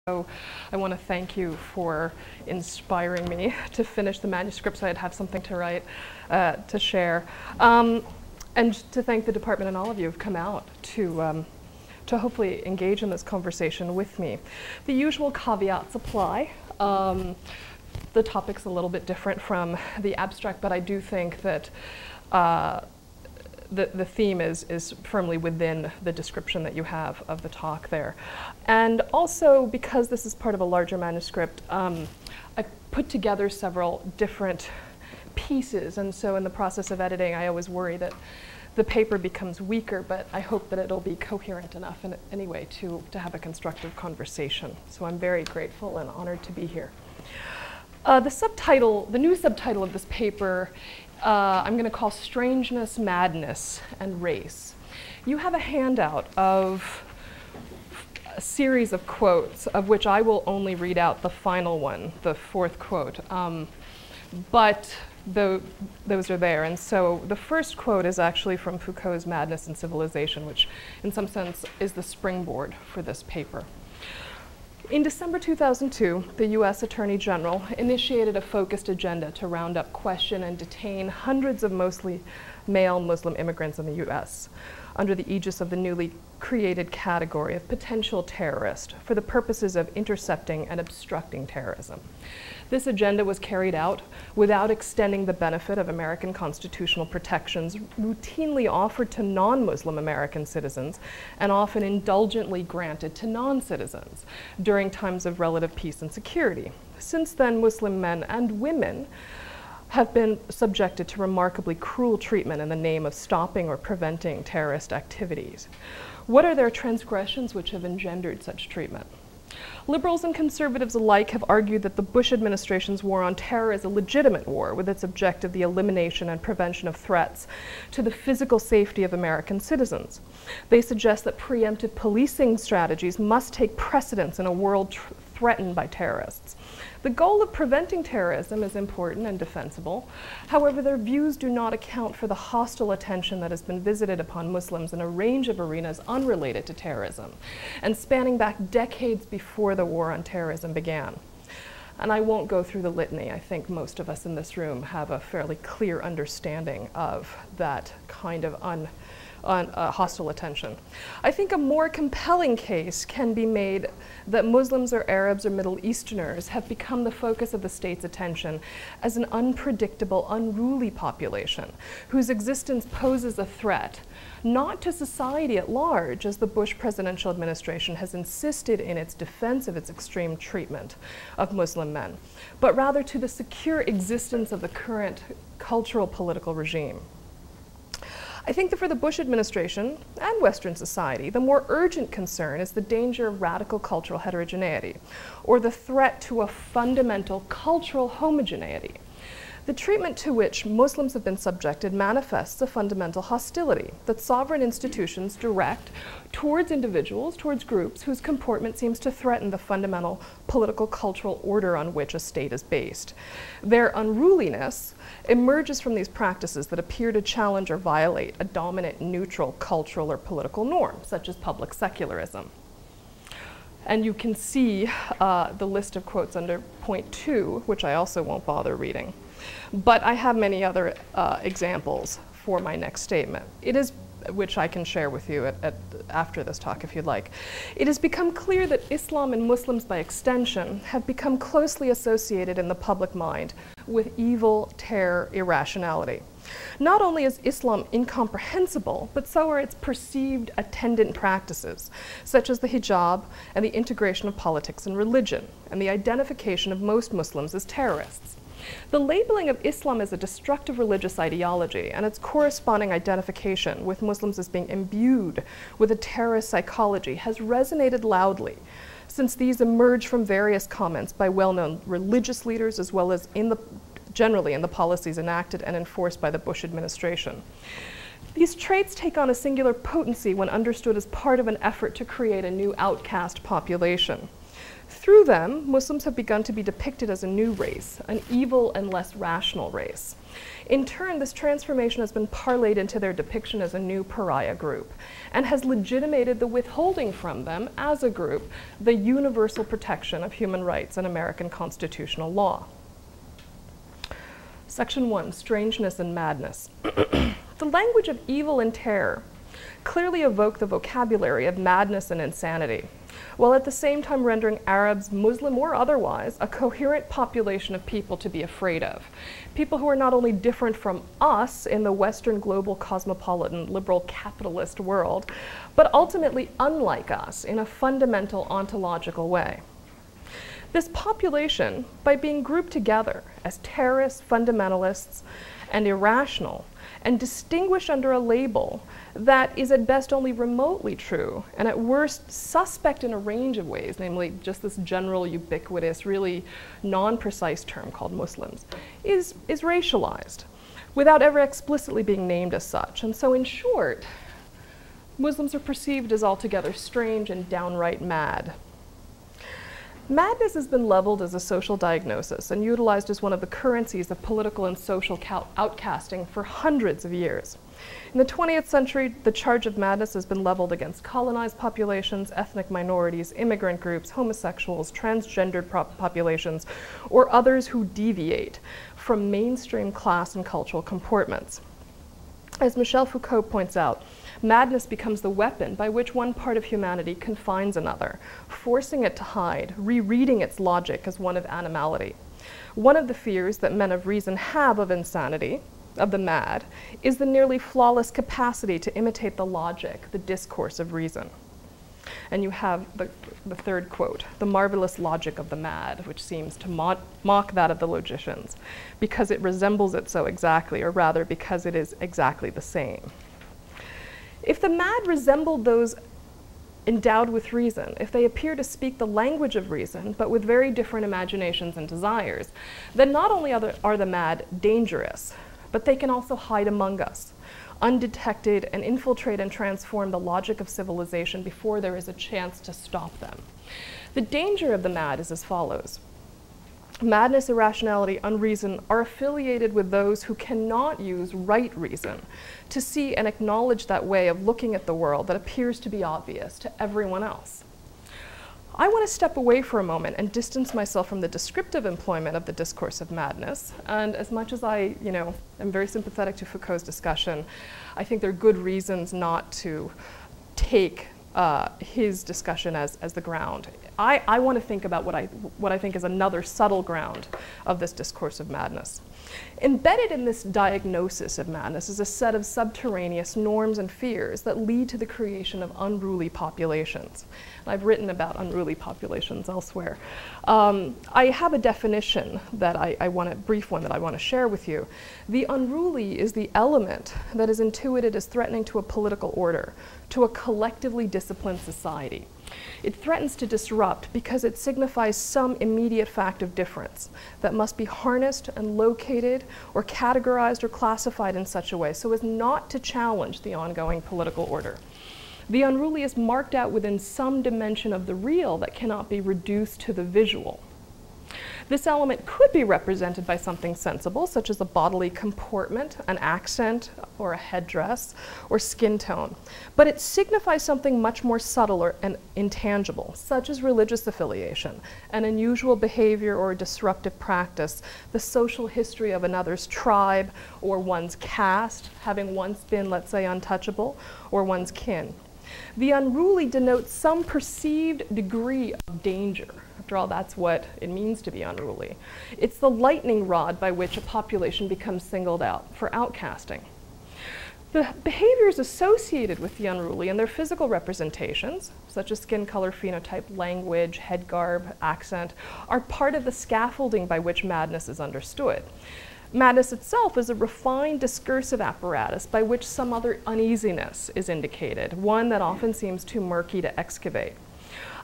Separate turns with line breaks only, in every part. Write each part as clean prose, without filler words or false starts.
So I want to thank you for inspiring me to finish the manuscript so I'd have something to write, to share. And to thank the department and all of you who've come out to hopefully engage in this conversation with me. The usual caveats apply. The topic's a little bit different from the abstract, but I do think that the theme is firmly within the description that you have of the talk there. And also, because this is part of a larger manuscript, I put together several different pieces, and so in the process of editing, I always worry that the paper becomes weaker, but I hope that it'll be coherent enough in any way to have a constructive conversation. So I'm very grateful and honored to be here. The new subtitle of this paper, I'm going to call Strangeness, Madness, and Race. You have a handout of a series of quotes, of which I will only read out the final one, the fourth quote. But those are there. And so the first quote is actually from Foucault's Madness and Civilization, which in some sense is the springboard for this paper. In December 2002, the US Attorney General initiated a focused agenda to round up, question, and detain hundreds of mostly male Muslim immigrants in the US under the aegis of the newly created category of potential terrorist for the purposes of intercepting and obstructing terrorism. This agenda was carried out without extending the benefit of American constitutional protections routinely offered to non-Muslim American citizens and often indulgently granted to non-citizens during times of relative peace and security. Since then, Muslim men and women have been subjected to remarkably cruel treatment in the name of stopping or preventing terrorist activities. What are their transgressions which have engendered such treatment? Liberals and conservatives alike have argued that the Bush administration's war on terror is a legitimate war with its objective the elimination and prevention of threats to the physical safety of American citizens. They suggest that preemptive policing strategies must take precedence in a world threatened by terrorists. The goal of preventing terrorism is important and defensible. However, their views do not account for the hostile attention that has been visited upon Muslims in a range of arenas unrelated to terrorism and spanning back decades before the war on terrorism began. And I won't go through the litany. I think most of us in this room have a fairly clear understanding of that kind of hostile attention. I think a more compelling case can be made that Muslims or Arabs or Middle Easterners have become the focus of the state's attention as an unpredictable, unruly population whose existence poses a threat, not to society at large, as the Bush presidential administration has insisted in its defense of its extreme treatment of Muslim men, but rather to the secure existence of the current cultural political regime. I think that for the Bush administration and Western society, the more urgent concern is the danger of radical cultural heterogeneity, or the threat to a fundamental cultural homogeneity. The treatment to which Muslims have been subjected manifests a fundamental hostility that sovereign institutions direct towards individuals, towards groups whose comportment seems to threaten the fundamental political cultural order on which a state is based. Their unruliness emerges from these practices that appear to challenge or violate a dominant neutral cultural or political norm, such as public secularism. And you can see the list of quotes under point 2, which I also won't bother reading. But I have many other examples for my next statement. It is, which I can share with you after this talk if you'd like. It has become clear that Islam and Muslims by extension have become closely associated in the public mind with evil, terror, irrationality. Not only is Islam incomprehensible, but so are its perceived attendant practices, such as the hijab and the integration of politics and religion, and the identification of most Muslims as terrorists. The labeling of Islam as a destructive religious ideology and its corresponding identification with Muslims as being imbued with a terrorist psychology has resonated loudly, since these emerge from various comments by well-known religious leaders as well as generally in the policies enacted and enforced by the Bush administration. These traits take on a singular potency when understood as part of an effort to create a new outcast population. Through them, Muslims have begun to be depicted as a new race, an evil and less rational race. In turn, this transformation has been parlayed into their depiction as a new pariah group and has legitimated the withholding from them as a group the universal protection of human rights and American constitutional law. Section 1, strangeness and madness. The language of evil and terror clearly evoke the vocabulary of madness and insanity, while at the same time rendering Arabs, Muslim or otherwise, a coherent population of people to be afraid of. People who are not only different from us in the Western global cosmopolitan liberal capitalist world, but ultimately unlike us in a fundamental ontological way. This population, by being grouped together as terrorists, fundamentalists, and irrational, and distinguished under a label that is at best only remotely true, and at worst suspect in a range of ways, namely just this general, ubiquitous, really non-precise term called Muslims, is racialized, without ever explicitly being named as such. And so in short, Muslims are perceived as altogether strange and downright mad. Madness has been leveled as a social diagnosis and utilized as one of the currencies of political and social outcasting for hundreds of years. In the 20th century, the charge of madness has been leveled against colonized populations, ethnic minorities, immigrant groups, homosexuals, transgendered populations, or others who deviate from mainstream class and cultural comportments. As Michel Foucault points out, madness becomes the weapon by which one part of humanity confines another, forcing it to hide, rereading its logic as one of animality. One of the fears that men of reason have of insanity, of the mad, is the nearly flawless capacity to imitate the logic, the discourse of reason. And you have the third quote, the marvelous logic of the mad, which seems to mock that of the logicians, because it resembles it so exactly, or rather because it is exactly the same. If the mad resembled those endowed with reason, if they appear to speak the language of reason, but with very different imaginations and desires, then not only are the mad dangerous, but they can also hide among us, undetected, and infiltrate and transform the logic of civilization before there is a chance to stop them. The danger of the mad is as follows. Madness, irrationality, unreason are affiliated with those who cannot use right reason to see and acknowledge that way of looking at the world that appears to be obvious to everyone else. I want to step away for a moment and distance myself from the descriptive employment of the discourse of madness. And as much as I, am very sympathetic to Foucault's discussion, I think there are good reasons not to take his discussion as the ground. I want to think about what I think is another subtle ground of this discourse of madness. Embedded in this diagnosis of madness is a set of subterraneous norms and fears that lead to the creation of unruly populations. And I've written about unruly populations elsewhere. I have a definition that a brief one that I want to share with you. The unruly is the element that is intuited as threatening to a political order, to a collectively disciplined society. It threatens to disrupt because it signifies some immediate fact of difference that must be harnessed and located or categorized or classified in such a way so as not to challenge the ongoing political order. The unruly is marked out within some dimension of the real that cannot be reduced to the visual. This element could be represented by something sensible, such as a bodily comportment, an accent, or a headdress, or skin tone. But it signifies something much more subtle and intangible, such as religious affiliation, an unusual behavior or a disruptive practice, the social history of another's tribe, or one's caste, having once been, let's say, untouchable, or one's kin. The unruly denotes some perceived degree of danger. After all, that's what it means to be unruly. It's the lightning rod by which a population becomes singled out for outcasting. The behaviors associated with the unruly and their physical representations, such as skin color, phenotype, language, head garb, accent, are part of the scaffolding by which madness is understood. Madness itself is a refined discursive apparatus by which some other uneasiness is indicated, one that often seems too murky to excavate.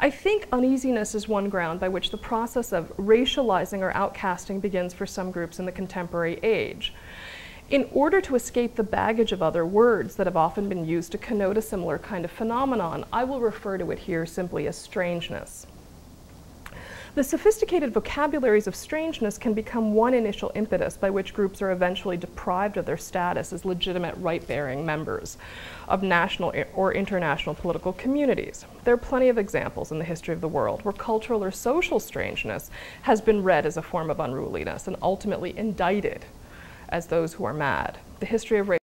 I think uneasiness is one ground by which the process of racializing or outcasting begins for some groups in the contemporary age. In order to escape the baggage of other words that have often been used to connote a similar kind of phenomenon, I will refer to it here simply as strangeness. The sophisticated vocabularies of strangeness can become one initial impetus by which groups are eventually deprived of their status as legitimate right-bearing members of national or international political communities. There are plenty of examples in the history of the world where cultural or social strangeness has been read as a form of unruliness and ultimately indicted as those who are mad. The history of race